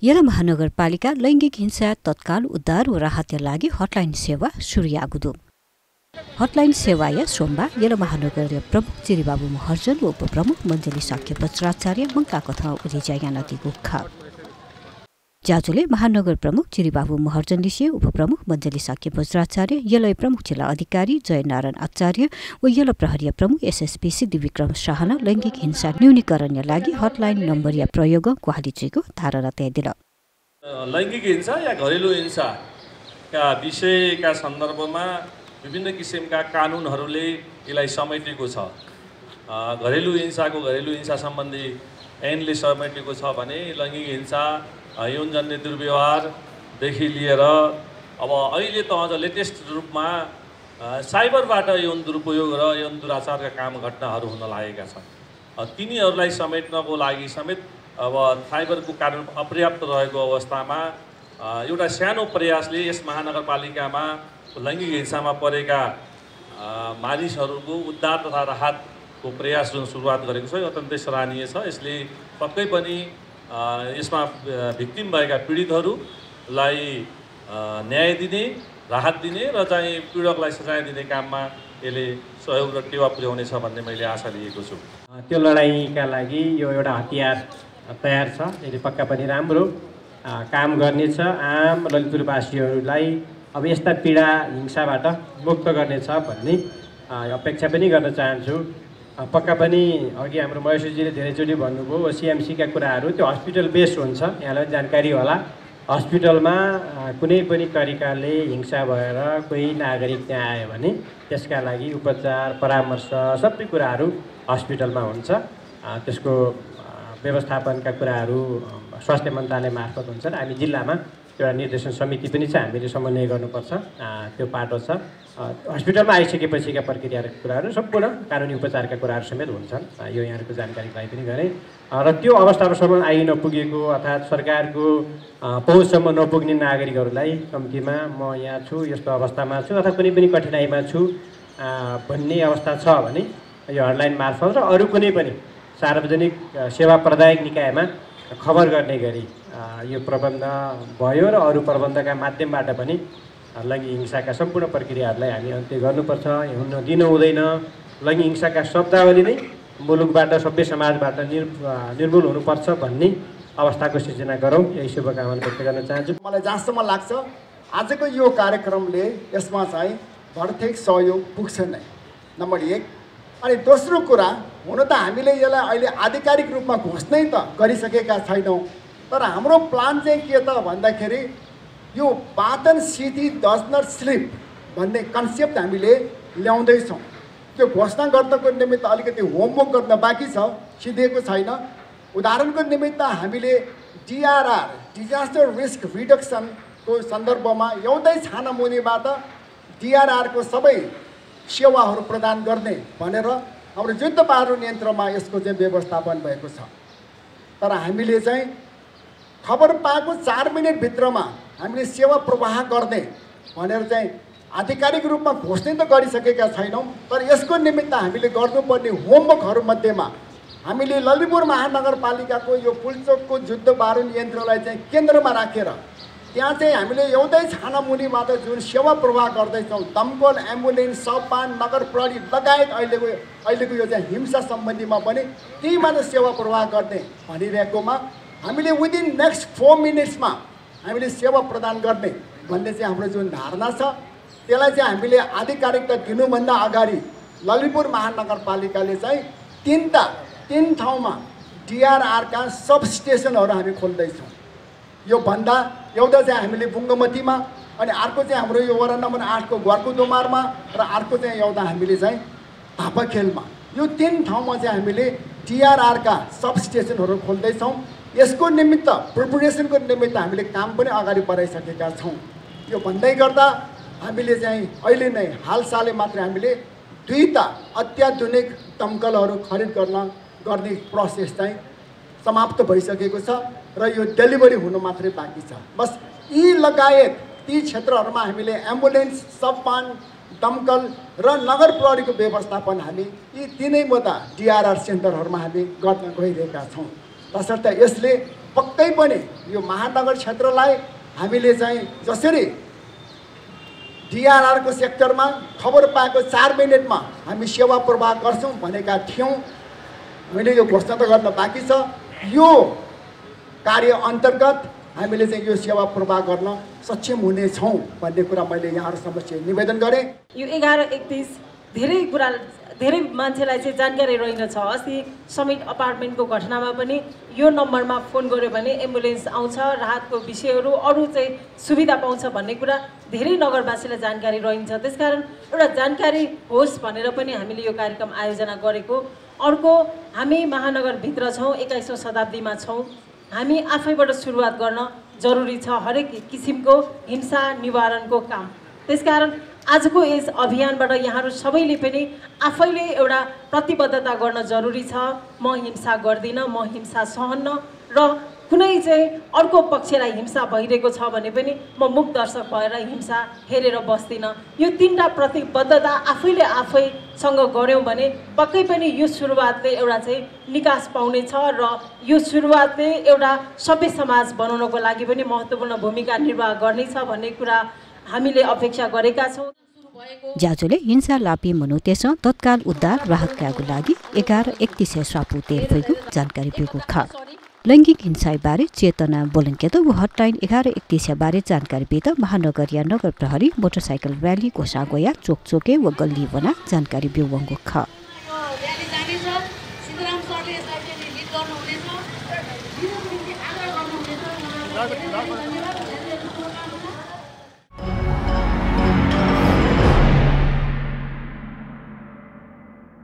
यला महानगरपालिका लैंगिक हिंसा तत्काल उद्धार व राहत लागि हटलाइन सेवा सुरुयागुदु हटलाइन सेवा या सोमबार यला महानगर प्रमुख चिरीबाबु महर्जन व उपप्रमुख मञ्जली साक्य वज्राचार्य मंका कथा उरिजाया नदीको खा जाजुले महानगर प्रमुख चिरीबाबु महर्जन लिसे उपप्रमुख मञ्जली साक्य वज्राचार्य यलय प्रमुख जिल्ला अधिकारी जयनारायण आचार्य व यल प्रहरीय प्रमुख एसएसपी सिद्धि विक्रम शाहना लैंगिक हिंसा न्यूनीकरण लागि हटलाइन नम्बर या प्रयोग क्वालिटीको धारणा त्यादिल लैंगिक हिंसा या घरेलु हिंसा का विषयका सन्दर्भमा विभिन्न किसिमका कानुनहरूले यसलाई समेटेको छ। घरेलु हिंसा सम्बन्धी ऐनले समेटेको छ भने लैंगिक हिंसा यौनजन्य दुर्व्यवहारदेखि लिएर अब अहिले त अझ लेटेस्ट रूपमा साइबरबाट यौन दुरुपयोग र यौन दुराचारका काम घटनाहरू हुन लागेका छन्। तिनीहरूलाई समेट्नको लागि समेत अब साइबरको कानुन अपर्याप्त रहेको अवस्थामा एउटा सानो प्रयासले यस महानगरपालिकामा लैंगिक हिंसामा परेका मानिसहरूको उद्धार तथा राहतको प्रयास जुन सुरुवात गरेको छ यो अत्यन्तै सराहनीय छ। यसले पक्कै पनि यसमा भिक्टिम भएका पीडितहरूलाई न्याय दिने, राहत दिने र चाहिँ पीडकलाई सजाय दिने काममा यसले सहयोग र टेवा पुर्याउनेछ भन्ने मैले आशा लिएको छु। त्यो लडाईँका लागि यो एउटा हतियार तयार छ। यसले पक्का पनि राम्रो काम गर्नेछ। आम ललितपुरवासीहरूलाई अब यस्ता पीडा हिंसाबाट मुक्त गर्नेछ भन्ने अपेक्षा पनि गर्न चाहन्छु। पक्का पनि अघि हाम्रो महेशजीले धेरैचोटि भन्नुभयो सीएमसीका कुराहरू त्यो हस्पिटल बेस्ड हुन्छ। यहाँलाई जानकारी होला हस्पिटलमा कुनै पनि तरिकाले हिंसा भएर कोही नागरिक त्यहाँ आयो भने त्यसका लागि उपचार परामर्श सबै कुराहरू हस्पिटलमा हुन्छ। त्यसको व्यवस्थापनका कुराहरू स्वास्थ्य मन्त्रालय मार्फत हुन्छन्। हामी जिल्लामा एउटा निर्देशन समिति पनि छ, हामीले समन्वय गर्नुपर्छ, त्यो पाटो छ। हस्पिटलमा आइसकेपछिका प्रक्रियाका कुराहरू सम्पूर्ण कानुनी उपचारका कुराहरू समेत हुन्छन्। यो यहाँहरूको जानकारीलाई पनि गरेँ र त्यो अवस्थासम्म आइ नपुगेको अर्थात् सरकारको पहुँचसम्म नपुग्ने नागरिकहरूलाई कम्तीमा म यहाँ छु, यस्तो अवस्थामा छु अथवा कुनै पनि कठिनाइमा छु भन्ने अवस्था छ भने यो हटलाइन मार्फत र अरू कुनै पनि सार्वजनिक सेवा प्रदायक निकायमा खबर गर्ने गरी यो प्रबन्ध भयो र अरू प्रबन्धका माध्यमबाट पनि लैङ्गिक हिंसाका सम्पूर्ण प्रक्रियाहरूलाई हामी अन्त्य गर्नुपर्छ, हुन दिनु हुँदैन। लैङ्गिक हिंसाका शब्दावली नै मुलुकबाट सभ्य समाजबाट निर्मूल हुनुपर्छ भन्ने अवस्थाको सिर्जना गरौँ, यही शुभकामना व्यक्त गर्न चाहन्छु। मलाई जहाँसम्म लाग्छ आजको यो कार्यक्रमले यसमा चाहिँ भरथेक सहयोग पुग्छ नै, नम्बर 1। अनि दोस्रो कुरा, हुन त हामीले यसलाई अहिले आधिकारिक रूपमा घोषणै त गरिसकेका छैनौँ, तर हाम्रो प्लान चाहिँ के त भन्दाखेरि यो पातन सिटी डज नट स्लिप भन्ने कन्सेप्ट हामीले ल्याउँदैछौँ। त्यो घोषणा गर्नको निमित्त अलिकति होमवर्क गर्न बाँकी छ, सिधेको छैन। उदाहरणको निमित्त हामीले डिआरआर डिजास्टर रिस्क रिडक्सनको सन्दर्भमा एउटै छानामुनीबाट डिआरआरको सबै सेवाहरू प्रदान गर्ने भनेर हाम्रो युद्ध पारुन यन्त्रमा यसको चाहिँ व्यवस्थापन भएको छ। तर हामीले चाहिँ खबर पाएको 4 मिनेटभित्रमा हामीले सेवा प्रवाह गर्ने भनेर चाहिँ आधिकारिक रूपमा घोषणा त गरिसकेका छैनौँ, तर यसको निमित्त हामीले गर्नुपर्ने होमवर्कहरूमध्येमा हामीले ललितपुर महानगरपालिकाको यो पुल्चोकको युद्ध पारुन यन्त्रलाई चाहिँ केन्द्रमा राखेर त्यहाँ चाहिँ हामीले एउटै छानामुनीबाट जुन सेवा प्रवाह गर्दैछौँ, दमकल, एम्बुलेन्स, सपान, नगर प्रहरी लगायत अहिलेको यो चाहिँ हिंसा सम्बन्धीमा पनि त्यहीबाट सेवा प्रवाह गर्ने भनिरहेकोमा हामीले विदिन नेक्स्ट 4 मिनट्समा हामीले सेवा प्रदान गर्ने भन्ने चाहिँ हाम्रो जुन धारणा छ, त्यसलाई चाहिँ हामीले आधिकारिकता दिनुभन्दा अगाडि ललितपुर महानगरपालिकाले चाहिँ 3 ठाउँमा डिआरआरका सब स्टेसनहरू हामी खोल्दैछौँ। यो भन्दा एउटा चाहिँ हामीले बुङ्गमतीमा, अनि अर्को चाहिँ हाम्रो यो वडा नम्बर 8 को ग्वारकुदोमारमा र अर्को चाहिँ एउटा हामीले चाहिँ धापाखेलमा। यो 3 ठाउँमा चाहिँ हामीले डिआरआरका सब स्टेसनहरू खोल्दैछौँ। यसको निमित्त प्रिपरेसनको निमित्त हामीले काम पनि अगाडि बढाइसकेका छौँ। यो भन्दै गर्दा हामीले चाहिँ अहिले नै हालसालै मात्र हामीले 2टा अत्याधुनिक दमकलहरू खरिद गर्ने प्रोसेस चाहिँ समाप्त भइसकेको छ र यो डेलिभरी हुनु मात्रै बाँकी छ। बस यी लगायत ती क्षेत्रहरूमा हामीले एम्बुलेन्स, सपान, दमकल र नगर प्रहरीको व्यवस्थापन हामी यी 3वटा डिआरआर सेन्टरहरूमा हामी गर्न गइरहेका छौँ। तसर्थ यसले पक्कै पनि यो महानगर क्षेत्रलाई हामीले चाहिँ जसरी DRRको सेक्टरमा खबर पाएको 4 मिनेटमा हामी सेवा प्रवाह गर्छौँ भनेका थियौँ। मैले यो घोषणा त गर्न बाँकी छ। यो कार्य अन्तर्गत हामीले चाहिँ यो सेवा प्रवाह गर्न सक्षम हुनेछौँ भन्ने कुरा मैले यहाँहरू समक्ष निवेदन गरेँ। यो 11:31 धेरै मान्छेलाई चाहिँ जानकारी रहेनछ। अस्ति समिट अपार्टमेन्टको घटनामा पनि यो नम्बरमा फोन गर्यो भने एम्बुलेन्स आउँछ, राहतको विषयहरू अरू चाहिँ सुविधा पाउँछ भन्ने कुरा धेरै नगरवासीलाई जानकारी रहन्छ। त्यसकारण एउटा जानकारी होस् भनेर पनि हामीले यो कार्यक्रम आयोजना गरेको। अर्को, हामी महानगरभित्र छौँ, 21औं शताब्दीमा छौँ। हामी आफैबाट सुरुवात गर्न जरुरी छ हरेक किसिमको हिंसा निवारणको काम। त्यसकारण आजको यस अभियानबाट यहाँहरू सबैले पनि आफैले एउटा प्रतिबद्धता गर्न जरुरी छ। म हिंसा गर्दिनँ, म हिंसा सहन्न र कुनै चाहिँ अर्को पक्षलाई हिंसा भइरहेको छ भने पनि म मुख दर्शक भएर हिंसा हेरेर बस्दिनँ। यो 3टा प्रतिबद्धता आफैले आफैसँग गऱ्यौँ भने पक्कै पनि यो सुरुवातले एउटा चाहिँ निकास पाउनेछ र यो सुरुवातले एउटा सभ्य समाज बनाउनको लागि पनि महत्त्वपूर्ण भूमिका निर्वाह गर्नेछ भन्ने कुरा हामीले अपेक्षा गरेका छौँ। ज्याजोले हिंसा लापी मनुतेसँग तत्काल उद्धार राहतका लागि 11:31 स्वापु तेफैको जानकारी दिएको छ। लैङ्गिक हिंसाबारे चेतना बोलन्केत व हटलाइन 11:31 बारे जानकारी बित महानगर या नगर प्रहरी मोटरसाइकल र्याली घोषागोया चोकचोके व गल्ली बना जानकारी बिउवङ्गो ख। गर्नुहुनेछ